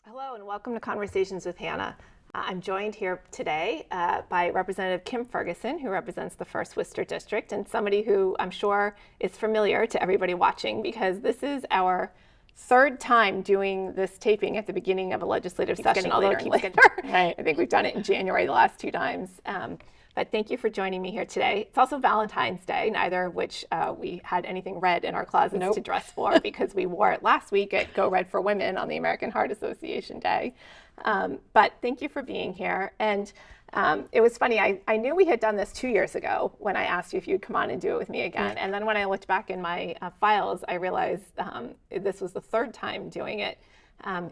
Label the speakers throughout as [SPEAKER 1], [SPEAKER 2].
[SPEAKER 1] Hello and welcome to Conversations with Hannah. I'm joined here today by Representative Kim Ferguson, who represents the 1st Worcester District, and somebody who I'm sure is familiar to everybody watching because this is our third time doing this taping at the beginning of a legislative session, although it keeps getting later. Right. I think we've done it in January the last two times. But thank you for joining me here today. It's also Valentine's Day, neither of which we had anything red in our closets to dress for because we wore it last week at Go Red for Women on the American Heart Association Day. But thank you for being here. And it was funny, I knew we had done this 2 years ago when I asked you if you'd come on and do it with me again. And then when I looked back in my files, I realized this was the third time doing it.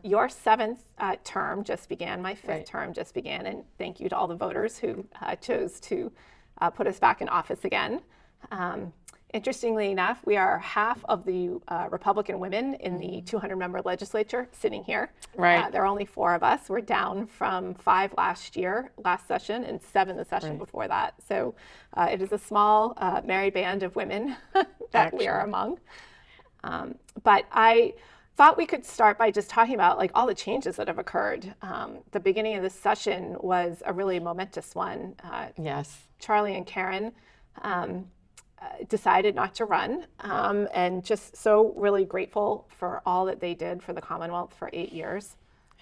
[SPEAKER 1] Your 7th term just began, my 5th term just began, and thank you to all the voters who chose to put us back in office again. Interestingly enough, we are half of the Republican women in the 200-member legislature sitting here. Right. There are only 4 of us. We're down from 5 last session, and 7 the session before that. So it is a small, merry band of women that we are among. But I thought we could start by just talking about like all the changes that have occurred. The beginning of this session was a really momentous one. Yes. Charlie and Karen decided not to run, and just so really grateful for all that they did for the Commonwealth for 8 years.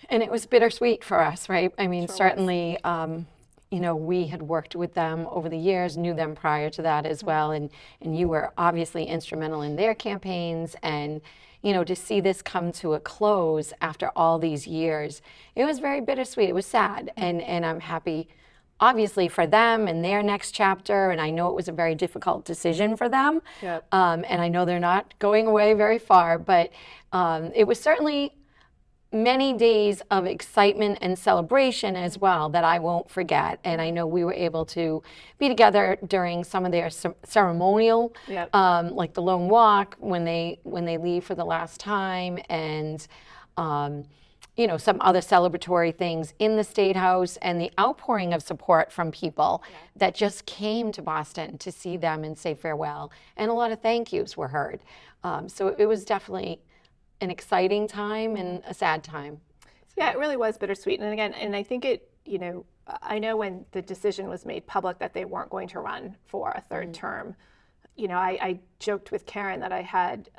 [SPEAKER 2] And it was bittersweet for us, right? I mean, certainly, you know, we had worked with them over the years, knew them prior to that as well, and you were obviously instrumental in their campaigns, and you know, to see this come to a close after all these years, it was very bittersweet. It was sad, and I'm happy, obviously, for them and their next chapter, and I know it was a very difficult decision for them, and I know they're not going away very far, but it was certainly many days of excitement and celebration as well that I won't forget. And I know we were able to be together during some of their ceremonial, like the Lone Walk when they leave for the last time, and you know, some other celebratory things in the State House, and the outpouring of support from people that just came to Boston to see them and say farewell. And a lot of thank yous were heard. So it was definitely an exciting time and a sad time.
[SPEAKER 1] Yeah, it really was bittersweet. And again, and I think it, you know, I know when the decision was made public that they weren't going to run for a third term, you know, I joked with Karen that I had,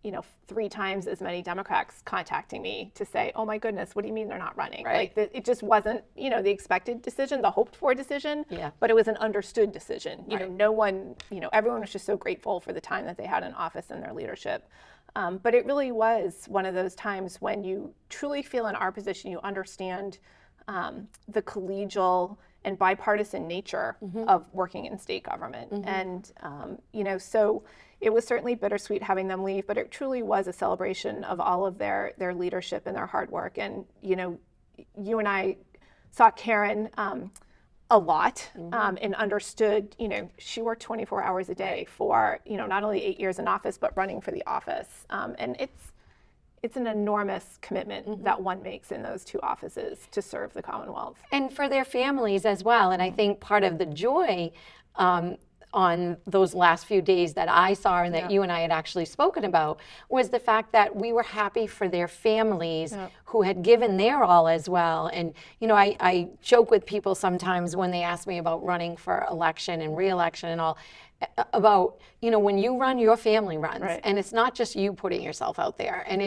[SPEAKER 1] you know, 3 times as many Democrats contacting me to say, oh my goodness, what do you mean they're not running? Like it just wasn't, you know, the expected decision, the hoped for decision, but it was an understood decision. You know, no one, you know, everyone was just so grateful for the time that they had in office and their leadership. But it really was one of those times when you truly feel in our position, you understand the collegial and bipartisan nature of working in state government. And, you know, so it was certainly bittersweet having them leave, but it truly was a celebration of all of their leadership and their hard work. And, you know, you and I saw Karen a lot and understood, you know, she worked 24 hours a day for, you know, not only 8 years in office, but running for the office. And it's an enormous commitment that one makes in those 2 offices to serve the Commonwealth.
[SPEAKER 2] And for their families as well. And I think part of the joy on those last few days that I saw and that you and I had actually spoken about was the fact that we were happy for their families who had given their all as well. And, you know, I joke with people sometimes when they ask me about running for election and re-election and all, about, you know, when you run, your family runs. And it's not just you putting yourself out there. And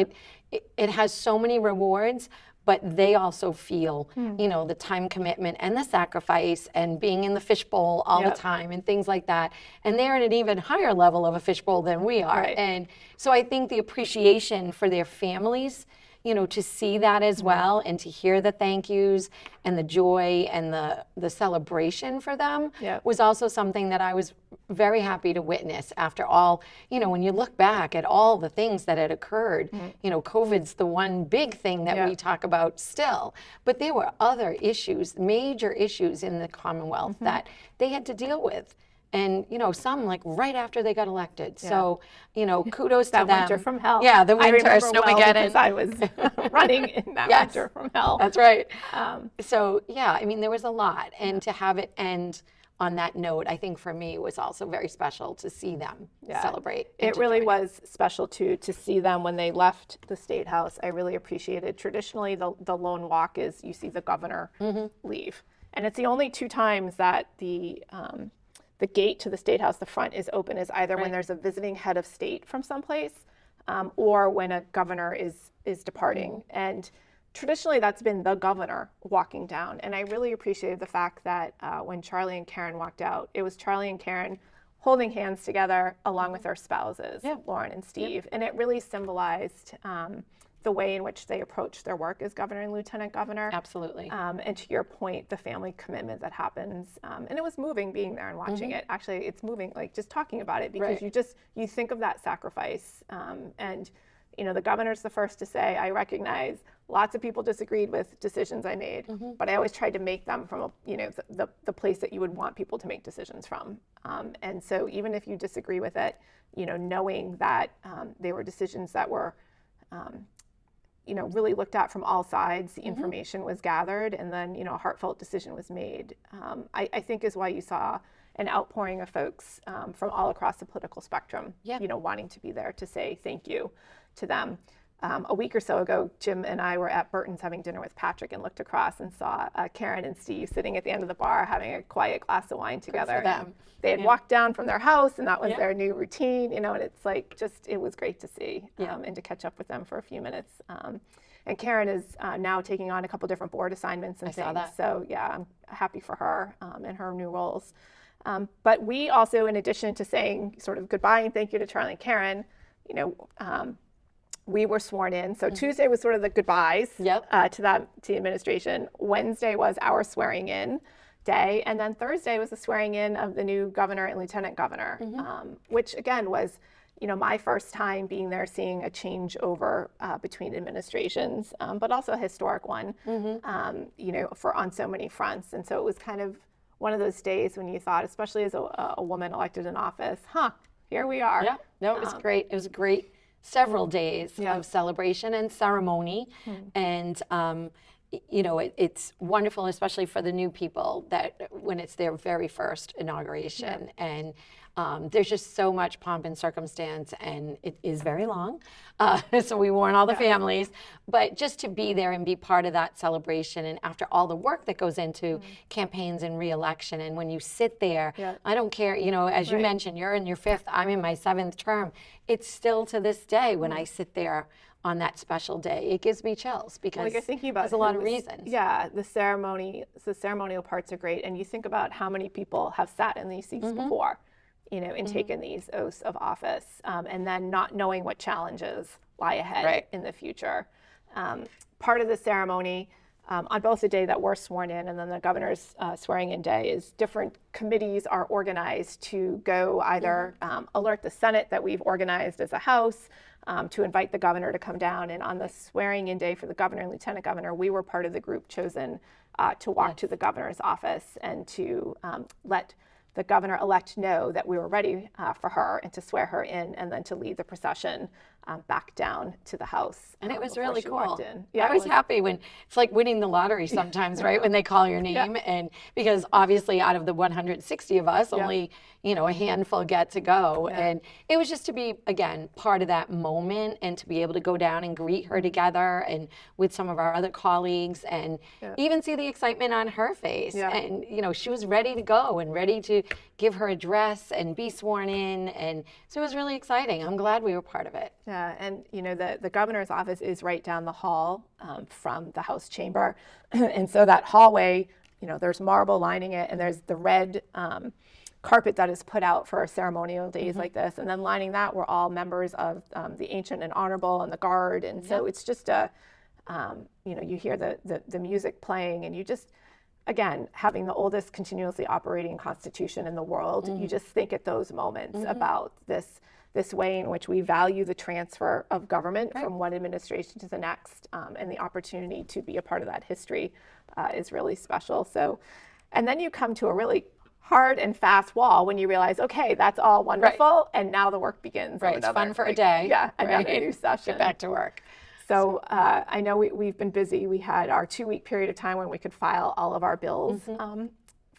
[SPEAKER 2] it has so many rewards, but they also feel, you know, the time commitment and the sacrifice and being in the fishbowl all the time and things like that. And they're at an even higher level of a fishbowl than we are. And so I think the appreciation for their families, you know, to see that as well and to hear the thank yous and the joy and the celebration for them was also something that I was very happy to witness after all, you know, when you look back at all the things that had occurred, you know, COVID's the one big thing that we talk about still, but there were other issues, major issues in the Commonwealth that they had to deal with. And, you know, some like right after they got elected. So, you know, kudos to them.
[SPEAKER 1] That winter from hell.
[SPEAKER 2] Yeah, the winter.
[SPEAKER 1] I remember because I was running in that winter from hell.
[SPEAKER 2] That's right. So, yeah, I mean, there was a lot. And to have it end on that note, I think for me it was also very special to see them celebrate.
[SPEAKER 1] It really was special to see them when they left the State House. I really appreciated. Traditionally, the lone walk is you see the governor leave, and it's the only 2 times that the gate to the State House, the front, is open, is either when there's a visiting head of state from someplace, or when a governor is departing. And traditionally, that's been the governor walking down. And I really appreciated the fact that when Charlie and Karen walked out, it was Charlie and Karen holding hands together along with their spouses, Lauren and Steve. And it really symbolized the way in which they approach their work as governor and lieutenant governor.
[SPEAKER 2] Absolutely.
[SPEAKER 1] And to your point, the family commitment that happens. And it was moving being there and watching it. Actually, it's moving, like just talking about it, because you think of that sacrifice. And the governor's the first to say, I recognize lots of people disagreed with decisions I made, but I always tried to make them from the place that you would want people to make decisions from. And so even if you disagree with it, knowing that they were decisions that were really looked at from all sides, the information was gathered, and then, a heartfelt decision was made, I think is why you saw an outpouring of folks from all across the political spectrum, wanting to be there to say thank you to them. A week or so ago, Jim and I were at Burton's having dinner with Patrick and looked across and saw Karen and Steve sitting at the end of the bar having a quiet glass of wine together.
[SPEAKER 2] Good for them.
[SPEAKER 1] They had walked down from their house, and that was their new routine, and it's like it was great to see and to catch up with them for a few minutes. And Karen is now taking on a couple different board assignments and things. Saw that. So I'm happy for her in her new roles. But we also, in addition to saying sort of goodbye and thank you to Charlie and Karen, we were sworn in. So Tuesday was sort of the goodbyes to the administration. Wednesday was our swearing in day. And then Thursday was the swearing in of the new governor and lieutenant governor, which again was, my first time being there, seeing a changeover between administrations, but also a historic one, on so many fronts. And so it was kind of one of those days when you thought, especially as a woman elected in office, here we are.
[SPEAKER 2] Yeah, no, it was great. It was great. Several days of celebration and ceremony, and it's wonderful, especially for the new people, that when it's their very first inauguration, and there's just so much pomp and circumstance, and it is very long, so we warn all the families, but just to be there and be part of that celebration, and after all the work that goes into campaigns and re-election, and when you sit there, I don't care, as you mentioned, you're in your 5th, I'm in my 7th term, it's still to this day when I sit there on that special day, it gives me chills, because
[SPEAKER 1] you're thinking about
[SPEAKER 2] there's a lot of reasons.
[SPEAKER 1] Yeah, the ceremonial parts are great, and you think about how many people have sat in these seats before, and taken these oaths of office, and then not knowing what challenges lie ahead in the future. Part of the ceremony, on both the day that we're sworn in and then the governor's swearing in day, is different committees are organized to go either alert the Senate that we've organized as a House, to invite the governor to come down. And on the swearing in day for the governor and lieutenant governor, we were part of the group chosen to walk to the governor's office and to let the governor-elect know that we were ready for her, and to swear her in, and then to lead the procession back down to the House.
[SPEAKER 2] And it was really cool.
[SPEAKER 1] Yeah,
[SPEAKER 2] I was happy when it's like winning the lottery sometimes, right? When they call your name, and because obviously out of the 160 of us, only a handful get to go, and it was just to be again part of that moment, and to be able to go down and greet her together, and with some of our other colleagues, and even see the excitement on her face, and she was ready to go and ready to give her address and be sworn in, and so it was really exciting. I'm glad we were part of it.
[SPEAKER 1] Yeah, and the governor's office is right down the hall from the House chamber, and so that hallway, there's marble lining it, and there's the red carpet that is put out for ceremonial days like this, and then lining that were all members of the Ancient and Honorable and the Guard, and so it's just you hear the music playing, and you just, again, having the oldest continuously operating constitution in the world, you just think at those moments about this way in which we value the transfer of government from one administration to the next, and the opportunity to be a part of that history is really special. So, and then you come to a really hard and fast wall when you realize, okay, that's all wonderful, and now the work begins.
[SPEAKER 2] Right, it's fun for a day.
[SPEAKER 1] Yeah, another new session.
[SPEAKER 2] Get back to work.
[SPEAKER 1] So I know we've been busy. We had our 2-week period of time when we could file all of our bills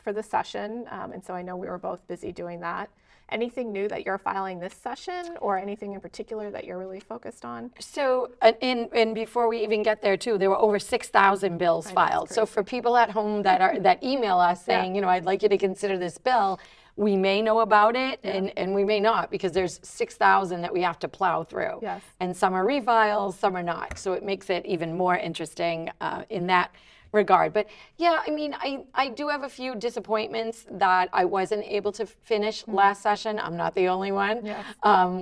[SPEAKER 1] for the session, and so I know we were both busy doing that. Anything new that you're filing this session, or anything in particular that you're really focused on?
[SPEAKER 2] So, and before we even get there too, there were over 6,000 bills filed. So for people at home that email us saying, you know, I'd like you to consider this bill, we may know about it and we may not, because there's 6,000 that we have to plow through.
[SPEAKER 1] Yes.
[SPEAKER 2] And some are refiles, some are not. So it makes it even more interesting in that regard. But yeah, I mean, I do have a few disappointments that I wasn't able to finish last session. I'm not the only one.
[SPEAKER 1] Yes.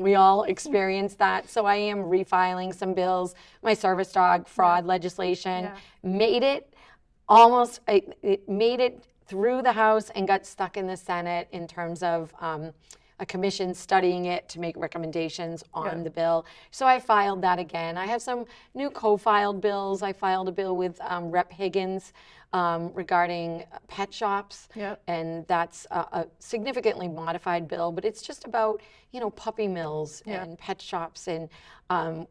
[SPEAKER 2] We all experienced that. So I am refiling some bills. My service dog fraud legislation made it almost, it made it through the House and got stuck in the Senate in terms of a commission studying it to make recommendations on the bill. So I filed that again. I have some new co-filed bills. I filed a bill with Rep. Higgins regarding pet shops, and that's a significantly modified bill, but it's just about, you know, puppy mills and pet shops. And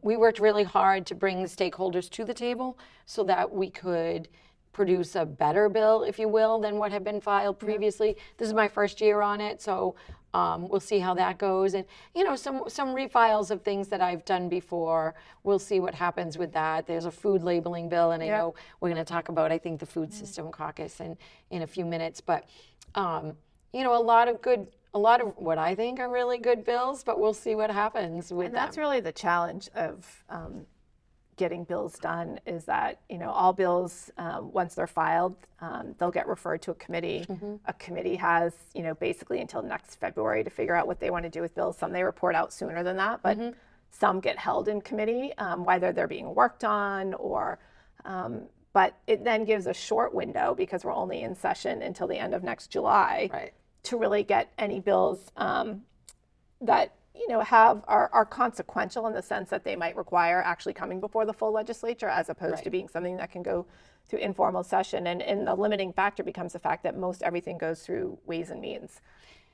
[SPEAKER 2] we worked really hard to bring the stakeholders to the table so that we could produce a better bill, if you will, than what had been filed previously. This is my first year on it, so we'll see how that goes. And, you know, some refiles of things that I've done before. We'll see what happens with that. There's a food labeling bill, and I know we're going to talk about, I think, the Food System Caucus in a few minutes. But, you know, a lot of what I think are really good bills, but we'll see what happens with them.
[SPEAKER 1] That's really the challenge of getting bills done, is that, you know, all bills, once they're filed, they'll get referred to a committee. A committee has, you know, basically until next February to figure out what they want to do with bills. Some they report out sooner than that, but some get held in committee, whether they're being worked on or, but it then gives a short window, because we're only in session until the end of next July, to really get any bills that, you know, are consequential in the sense that they might require actually coming before the full legislature, as opposed to being something that can go through informal session. And the limiting factor becomes the fact that most everything goes through Ways and Means.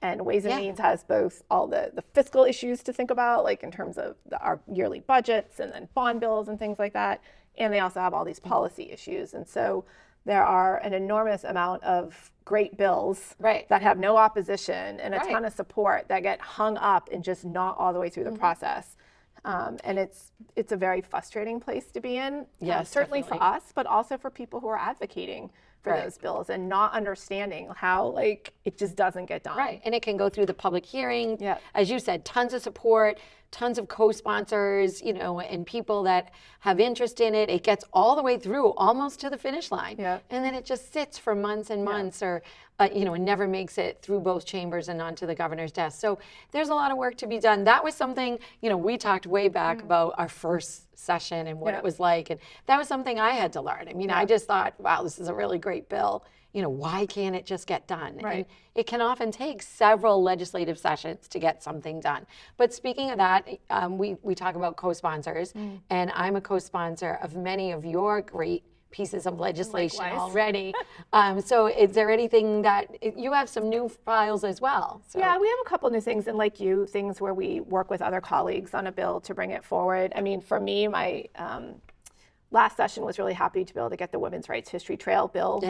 [SPEAKER 1] And Ways and Means has both all the fiscal issues to think about, like in terms of our yearly budgets and then bond bills and things like that. And they also have all these policy issues. And so there are an enormous amount of great bills that have no opposition and a ton of support that get hung up and just not all the way through the process. And it's a very frustrating place to be in, certainly for us, but also for people who are advocating for those bills and not understanding how, like, it just doesn't get done.
[SPEAKER 2] And it can go through the public hearing. As you said, tons of support, tons of co-sponsors, you know, and people that have interest in it. It gets all the way through, almost to the finish line. And then it just sits for months and months, or, you know, and never makes it through both chambers and onto the governor's desk. So there's a lot of work to be done. That was something, you know, we talked way back about our first session and what it was like. And that was something I had to learn. I mean, I just thought, wow, this is a really great bill. You know, why can't it just get done? And it can often take several legislative sessions to get something done. But speaking of that, we talk about co-sponsors, and I'm a co-sponsor of many of your great pieces of legislation already. So is there anything that, you have some new files as well? So.
[SPEAKER 1] Yeah, we have a couple new things, and like you, things where we work with other colleagues on a bill to bring it forward. I mean, for me, my last session was really happy to be able to get the Women's Rights History Trail bill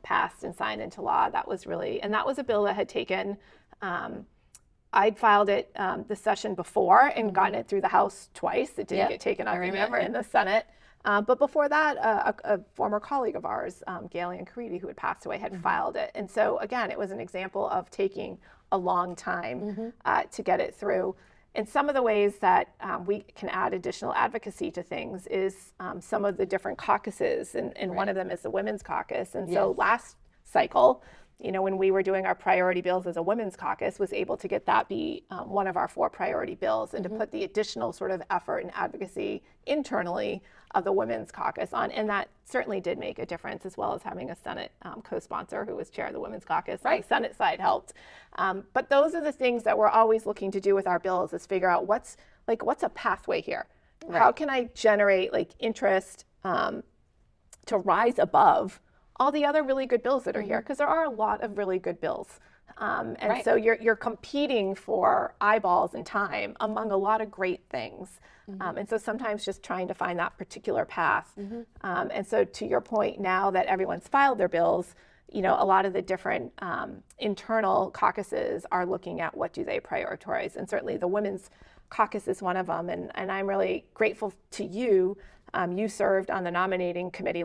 [SPEAKER 1] passed and signed into law. That was really, and that was a bill that had taken, I'd filed it the session before and gotten it through the House twice. It didn't get taken up in the Senate. But before that, a former colleague of ours, Galen Caridi, who had passed away, had filed it. And so again, it was an example of taking a long time to get it through. And some of the ways that we can add additional advocacy to things is some of the different caucuses, and one of them is the Women's Caucus. And so last cycle, you know, when we were doing our priority bills as a Women's Caucus, was able to get that be one of our 4 priority bills, and to put the additional sort of effort and advocacy internally of the Women's Caucus on. And that certainly did make a difference, as well as having a Senate co-sponsor who was chair of the Women's Caucus. The Senate side helped. But those are the things that we're always looking to do with our bills, is figure out what's a pathway here. How can I generate interest to rise above all the other really good bills that are here? Because there are a lot of really good bills. And so you're competing for eyeballs and time among a lot of great things. And so sometimes just trying to find that particular path. And so to your point, now that everyone's filed their bills, a lot of the different internal caucuses are looking at what do they prioritize. And certainly the Women's Caucus is one of them. And I'm really grateful to you. You served on the nominating committee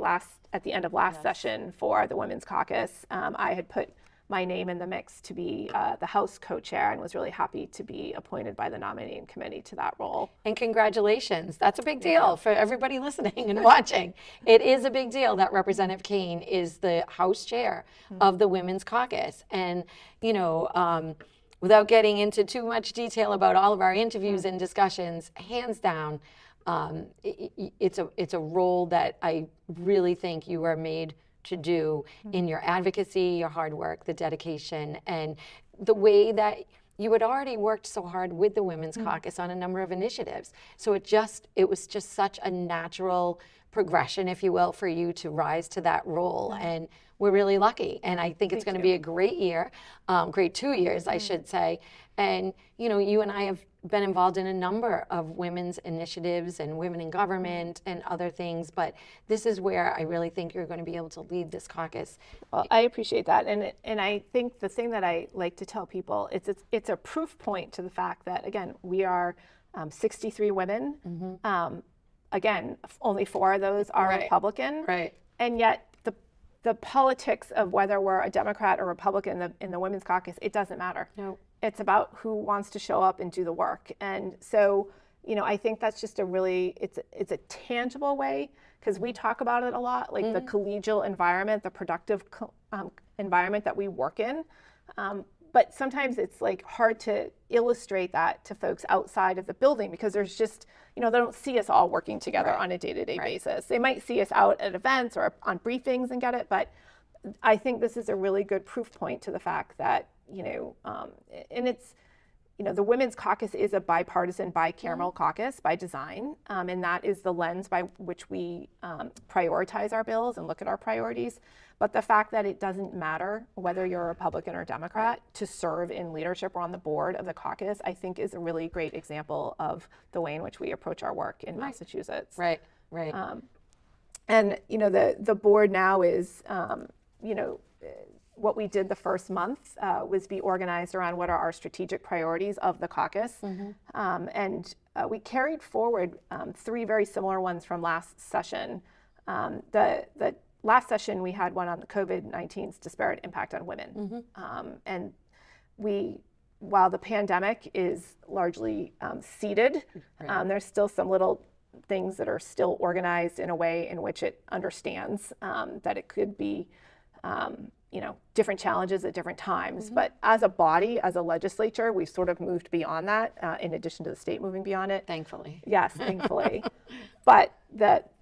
[SPEAKER 1] at the end of last session for the Women's Caucus. I had put my name in the mix to be the House co-chair and was really happy to be appointed by the nominating committee to that role.
[SPEAKER 2] And congratulations. That's a big deal for everybody listening and watching. It is a big deal that Representative Kane is the House chair of the Women's Caucus. And, without getting into too much detail about all of our interviews and discussions, hands down, it's a role that I really think you are made to do in your advocacy, your hard work, the dedication, and the way that you had already worked so hard with the Women's Caucus on a number of initiatives. So it was just such a natural progression, if you will, for you to rise to that role. And we're really lucky. And I think it's going to be a great year, great 2 years, I should say. And, you and I have been involved in a number of women's initiatives and women in government and other things, but this is where I really think you're going to be able to lead this caucus.
[SPEAKER 1] Well, I appreciate that. And I think the thing that I like to tell people, it's a proof point to the fact that, again, we are 63 women. Again, only 4 of those are Republican.
[SPEAKER 2] Right.
[SPEAKER 1] And yet the politics of whether we're a Democrat or Republican in the Women's Caucus, it doesn't matter.
[SPEAKER 2] No.
[SPEAKER 1] It's about who wants to show up and do the work. And so, I think that's just it's a tangible way, because we talk about it a lot, like the collegial environment, the productive environment that we work in. But sometimes it's like hard to illustrate that to folks outside of the building, because there's just, they don't see us all working together on a day-to-day basis. They might see us out at events or on briefings and get it, but I think this is a really good proof point to the fact that, and it's, the Women's Caucus is a bipartisan, bicameral caucus by design, and that is the lens by which we prioritize our bills and look at our priorities. But the fact that it doesn't matter whether you're a Republican or Democrat to serve in leadership or on the board of the caucus, I think is a really great example of the way in which we approach our work in Massachusetts.
[SPEAKER 2] Right.
[SPEAKER 1] And, the board now is, what we did the first month was be organized around what are our strategic priorities of the caucus. And we carried forward 3 very similar ones from last session. The last session, we had one on the COVID-19's disparate impact on women. And while the pandemic is largely seeded, there's still some little things that are still organized in a way in which it understands that it could be different challenges at different times. But as a body, as a legislature, we've sort of moved beyond that, in addition to the state moving beyond it.
[SPEAKER 2] Thankfully.
[SPEAKER 1] Yes, thankfully. But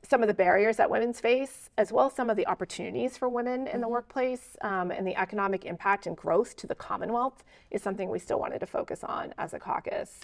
[SPEAKER 1] some of the barriers that women face, as well as some of the opportunities for women in the workplace, and the economic impact and growth to the Commonwealth is something we still wanted to focus on as a caucus.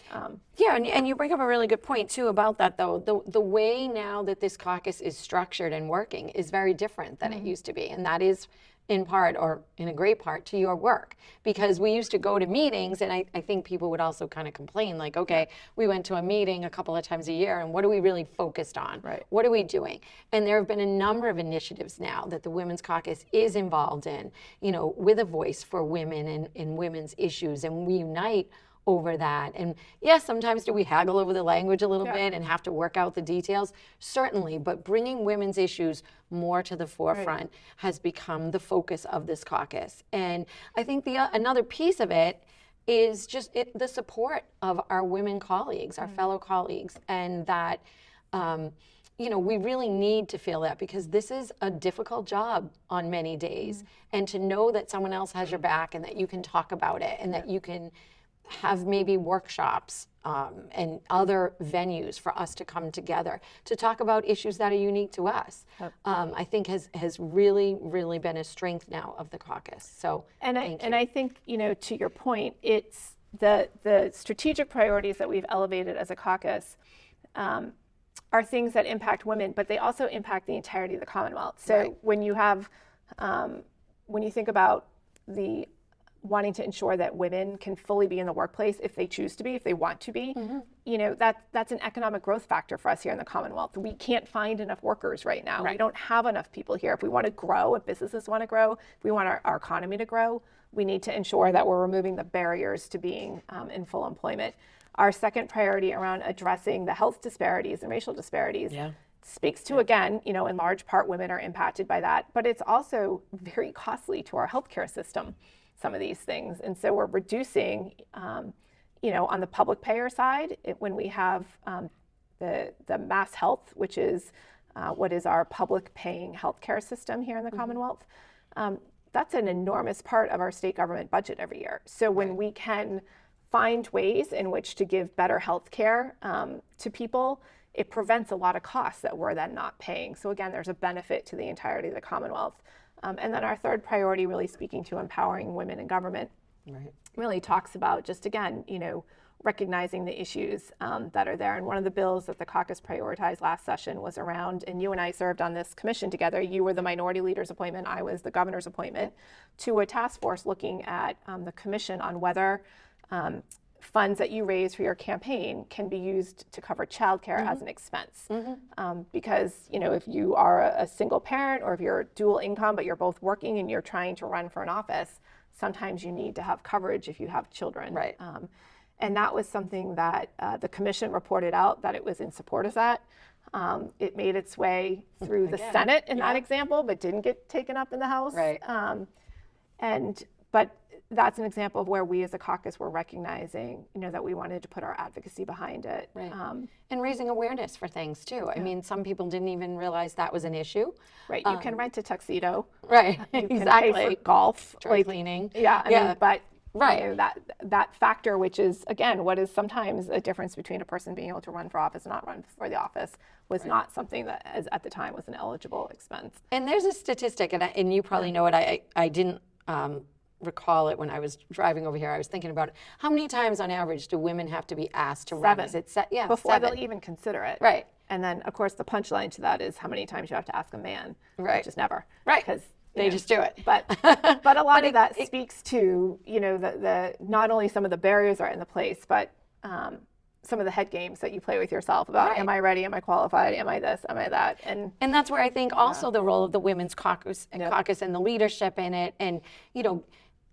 [SPEAKER 2] Yeah, and you bring up a really good point too about that, though. The way now that this caucus is structured and working is very different than it used to be, and that is in part, or in a great part, to your work, because we used to go to meetings, and I think people would also kind of complain, like, okay, we went to a meeting a couple of times a year, and what are we really focused on?
[SPEAKER 1] Right.
[SPEAKER 2] What are we doing? And there have been a number of initiatives now that the Women's Caucus is involved in, with a voice for women and women's issues, and we unite over that. And yes, sometimes do we haggle over the language a little bit and have to work out the details? Certainly, but bringing women's issues more to the forefront has become the focus of this caucus. And I think another piece of it is just the support of our women colleagues, our fellow colleagues, and that we really need to feel that, because this is a difficult job on many days. And to know that someone else has your back and that you can talk about it and that you can have maybe workshops and other venues for us to come together to talk about issues that are unique to us, I think has really, really been a strength now of the caucus. So,
[SPEAKER 1] I think, to your point, it's the strategic priorities that we've elevated as a caucus are things that impact women, but they also impact the entirety of the Commonwealth. So when you have, when you think about the wanting to ensure that women can fully be in the workplace if they choose to be, if they want to be. You know, that's an economic growth factor for us here in the Commonwealth. We can't find enough workers right now. We don't have enough people here. If we want to grow, if businesses want to grow, if we want our economy to grow, we need to ensure that we're removing the barriers to being in full employment. Our second priority around addressing the health disparities and racial disparities speaks to, again, you know, in large part, women are impacted by that, but it's also very costly to our healthcare system, some of these things. And so we're reducing, you know, on the public payer side, when we have the Mass Health, which is what is our public paying healthcare system here in the Commonwealth, that's an enormous part of our state government budget every year. So when we can find ways in which to give better health care to people, it prevents a lot of costs that we're then not paying. So again, there's a benefit to the entirety of the Commonwealth. And then our third priority, really speaking to empowering women in government, really talks about just, again, you know, recognizing the issues that are there. And one of the bills that the caucus prioritized last session was around, and you and I served on this commission together. You were the minority leader's appointment, I was the governor's appointment, to a task force looking at the commission on whether funds that you raise for your campaign can be used to cover childcare as an expense. Because, you know, if you are a single parent or if you're dual income, but you're both working and you're trying to run for an office, sometimes you need to have coverage if you have children. And that was something that the commission reported out that it was in support of that. It made its way through the Senate in that example, but didn't get taken up in the House. But that's an example of where we as a caucus were recognizing, you know, that we wanted to put our advocacy behind it.
[SPEAKER 2] And raising awareness for things too. I mean, some people didn't even realize that was an issue.
[SPEAKER 1] You can rent a tuxedo.
[SPEAKER 2] You
[SPEAKER 1] can pay for golf.
[SPEAKER 2] Dry cleaning.
[SPEAKER 1] I mean, but you know, that factor, which is, again, what is sometimes a difference between a person being able to run for office and not run for the office, was not something that at the time was an eligible expense.
[SPEAKER 2] And there's a statistic, and you probably know it, I didn't recall it when I was driving over here. I was thinking about it. How many times on average do women have to be asked to run? Is it
[SPEAKER 1] before
[SPEAKER 2] 7.
[SPEAKER 1] they'll even consider it. And then, of course, the punchline to that is how many times you have to ask a man. Which is never.
[SPEAKER 2] Because they just do it.
[SPEAKER 1] But a lot of that speaks to, you know, the not only some of the barriers are in the place, but some of the head games that you play with yourself about, am I ready? Am I qualified? Am I this? Am I that? And
[SPEAKER 2] that's where I think also the role of the Women's Caucus and the leadership in it. And, you know,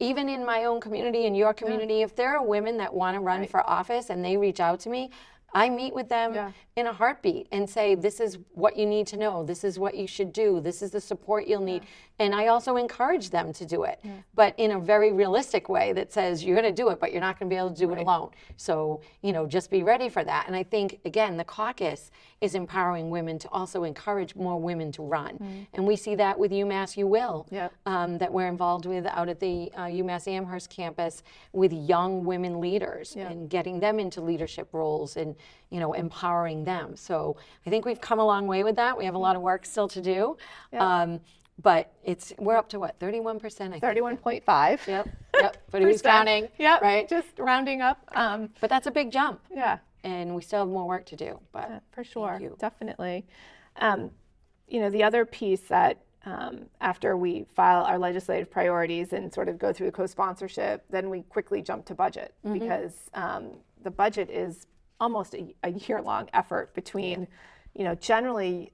[SPEAKER 2] even in my own community, in your community, if there are women that want to run for office and they reach out to me, I meet with them in a heartbeat and say, this is what you need to know. This is what you should do. This is the support you'll need. And I also encourage them to do it, but in a very realistic way that says, you're going to do it, but you're not going to be able to do it alone. So, you know, just be ready for that. And I think, again, the caucus is empowering women to also encourage more women to run. And we see that with UMass You Will, that we're involved with out at the UMass Amherst campus with young women leaders and getting them into leadership roles and, you know, empowering them. So I think we've come a long way with that. We have a lot of work still to do. But we're up to what, 31%, I think?
[SPEAKER 1] 31.5.
[SPEAKER 2] But who's counting? Right?
[SPEAKER 1] Just rounding up.
[SPEAKER 2] But that's a big jump. And we still have more work to do. But
[SPEAKER 1] for sure, definitely. You know, the other piece that after we file our legislative priorities and sort of go through the co-sponsorship, then we quickly jump to budget because the budget is almost a year-long effort between, you know, generally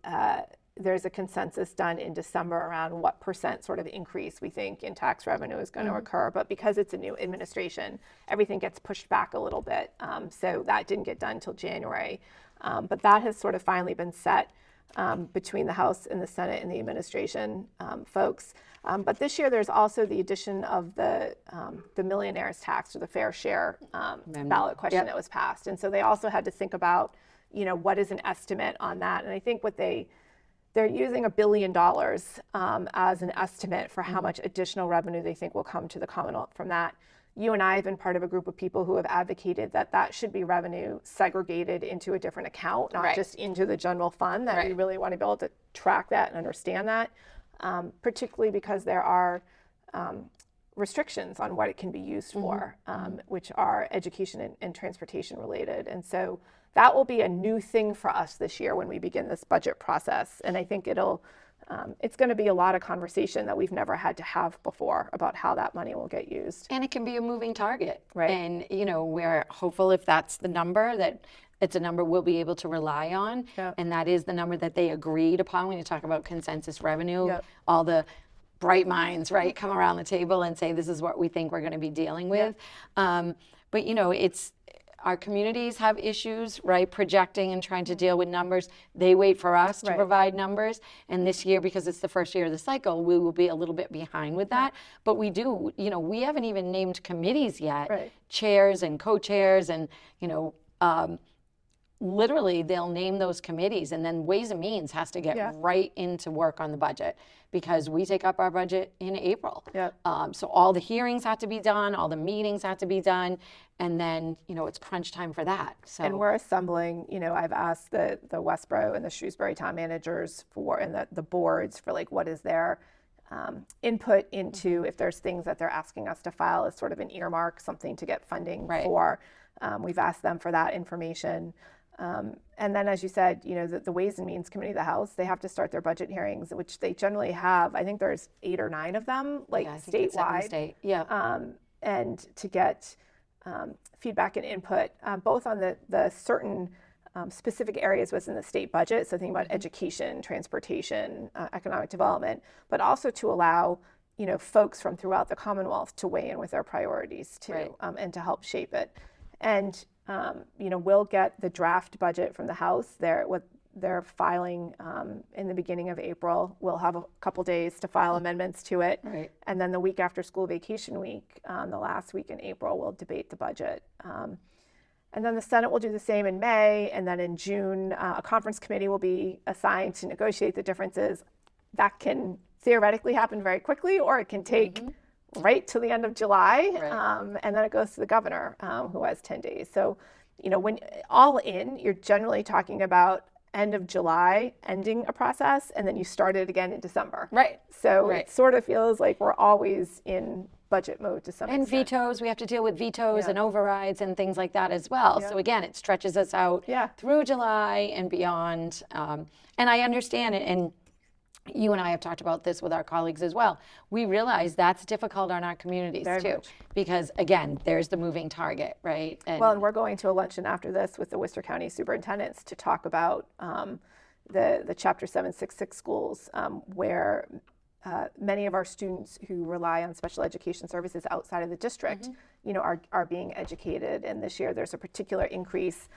[SPEAKER 1] there's a consensus done in December around what % sort of increase we think in tax revenue is going to occur. But because it's a new administration, everything gets pushed back a little bit. So that didn't get done until January. But that has sort of finally been set between the House and the Senate and the administration folks. But this year there's also the addition of the millionaire's tax, or the fair share ballot question that was passed. And so they also had to think about, you know, what is an estimate on that. And I think what they're using $1 billion as an estimate for how much additional revenue they think will come to the Commonwealth from that. You and I have been part of a group of people who have advocated that that should be revenue segregated into a different account, not just into the general fund, that we really want to be able to track that and understand that, particularly because there are restrictions on what it can be used for, which are education and transportation related. And so that will be a new thing for us this year when we begin this budget process. And I think it'll it's going to be a lot of conversation that we've never had to have before about how that money will get used.
[SPEAKER 2] And it can be a moving target.
[SPEAKER 1] Right.
[SPEAKER 2] And, we're hopeful if that's the number, that it's a number we'll be able to rely on.
[SPEAKER 1] Yep.
[SPEAKER 2] And that is the number that they agreed upon when you talk about consensus revenue.
[SPEAKER 1] Yep.
[SPEAKER 2] All the bright minds, right, come around the table and say, this is what we think we're going to be dealing with. But, it's our communities have issues, right, projecting and trying to deal with numbers. They wait for us to
[SPEAKER 1] Right.
[SPEAKER 2] provide numbers. And this year, because it's the first year of the cycle, we will be a little bit behind with that. But we do, we haven't even named committees yet,
[SPEAKER 1] Right.
[SPEAKER 2] chairs and co-chairs and, literally they'll name those committees, and then Ways and Means has to get right into work on the budget, because we take up our budget in April.
[SPEAKER 1] Yep.
[SPEAKER 2] So all the hearings have to be done, all the meetings have to be done, and then it's crunch time for that. So
[SPEAKER 1] And we're assembling, I've asked the Westboro and the Shrewsbury town managers and the boards for what is their input into if there's things that they're asking us to file as sort of an earmark, something to get funding for. We've asked them for that information. And then, as you said, the Ways and Means Committee of the House, they have to start their budget hearings, which they generally have. I think there's 8 or 9 of them, statewide.
[SPEAKER 2] State. Yeah.
[SPEAKER 1] And to get feedback and input, both on the certain specific areas within the state budget, so think about education, transportation, economic development, but also to allow folks from throughout the Commonwealth to weigh in with their priorities too, and to help shape it. And we'll get the draft budget from the House. They're filing in the beginning of April. We'll have a couple days to file amendments to it.
[SPEAKER 2] Right.
[SPEAKER 1] And then the week after school vacation week, the last week in April, we'll debate the budget. And then the Senate will do the same in May. And then in June, a conference committee will be assigned to negotiate the differences. That can theoretically happen very quickly, or it can take right to the end of July, and then it goes to the governor, who has 10 days. So, when all in, you're generally talking about end of July ending a process, and then you start it again in December.
[SPEAKER 2] Right.
[SPEAKER 1] So it sort of feels like we're always in budget mode to some
[SPEAKER 2] And
[SPEAKER 1] extent.
[SPEAKER 2] vetoes, we have to deal with vetoes and overrides and things like that as well. So again, it stretches us out through July and beyond. And I understand it, and you and I have talked about this with our colleagues as well. We realize that's difficult on our communities too, because again, there's the moving target, right? And
[SPEAKER 1] we're going to a luncheon after this with the Worcester County superintendents to talk about the Chapter 766 schools, where many of our students who rely on special education services outside of the district, are being educated. And this year there's a particular increase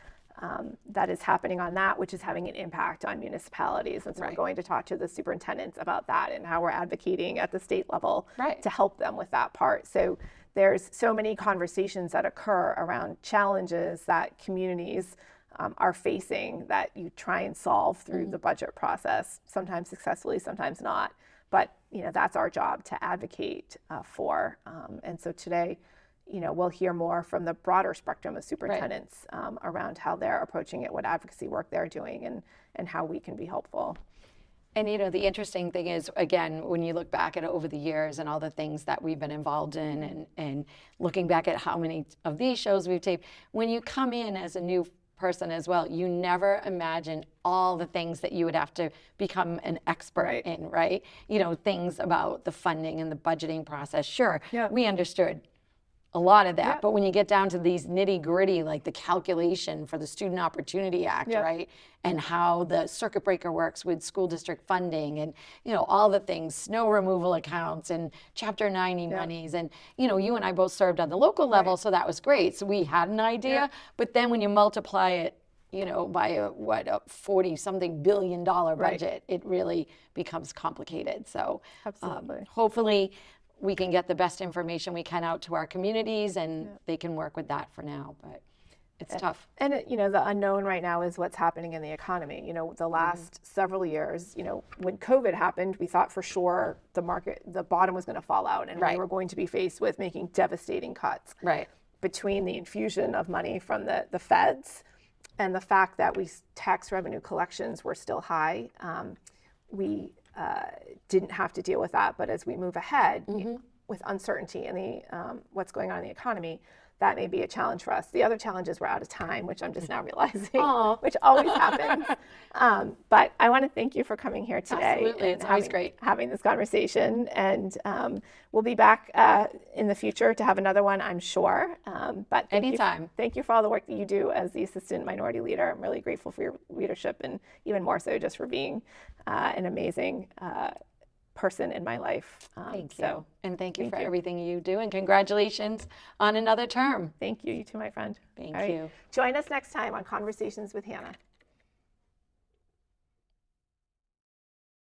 [SPEAKER 1] that is happening on that, which is having an impact on municipalities. And so we're going to talk to the superintendents about that and how we're advocating at the state level to help them with that part. So there's so many conversations that occur around challenges that communities are facing that you try and solve through the budget process, sometimes successfully, sometimes not. But that's our job to advocate for. And so today, we'll hear more from the broader spectrum of superintendents around how they're approaching it, what advocacy work they're doing, and how we can be helpful.
[SPEAKER 2] And the interesting thing is, again, when you look back at it over the years and all the things that we've been involved in, and looking back at how many of these shows we've taped, when you come in as a new person as well, you never imagine all the things that you would have to become an expert in, right? Things about the funding and the budgeting process. Sure, we understood a lot of that, but when you get down to these nitty gritty, like the calculation for the Student Opportunity Act, right? And how the circuit breaker works with school district funding, and, all the things, snow removal accounts and Chapter 90 monies. And, you and I both served on the local level, so that was great. So we had an idea, but then when you multiply it, by a $40-something billion budget, it really becomes complicated. So hopefully we can get the best information we can out to our communities, and they can work with that for now, but it's tough.
[SPEAKER 1] And the unknown right now is what's happening in the economy. The last several years, when COVID happened, we thought for sure the bottom was going to fall out, and we were going to be faced with making devastating cuts. Between the infusion of money from the feds and the fact that tax revenue collections were still high, we didn't have to deal with that. But as we move ahead with uncertainty in what's going on in the economy, that may be a challenge for us. The other challenge is we're out of time, which I'm just now realizing,
[SPEAKER 2] Aw.
[SPEAKER 1] which always happens. But I want to thank you for coming here today.
[SPEAKER 2] Absolutely.
[SPEAKER 1] And
[SPEAKER 2] It's always great.
[SPEAKER 1] having this conversation. And we'll be back in the future to have another one, I'm sure. But
[SPEAKER 2] Anytime.
[SPEAKER 1] Thank you for all the work that you do as the Assistant Minority Leader. I'm really grateful for your leadership, and even more so just for being an amazing person in my life.
[SPEAKER 2] Thank you. And thank you
[SPEAKER 1] thank
[SPEAKER 2] for
[SPEAKER 1] you.
[SPEAKER 2] everything you do. And congratulations on another term.
[SPEAKER 1] Thank you. You too, my friend.
[SPEAKER 2] Thank
[SPEAKER 1] All right.
[SPEAKER 2] you.
[SPEAKER 1] Join us next time on Conversations with Hannah.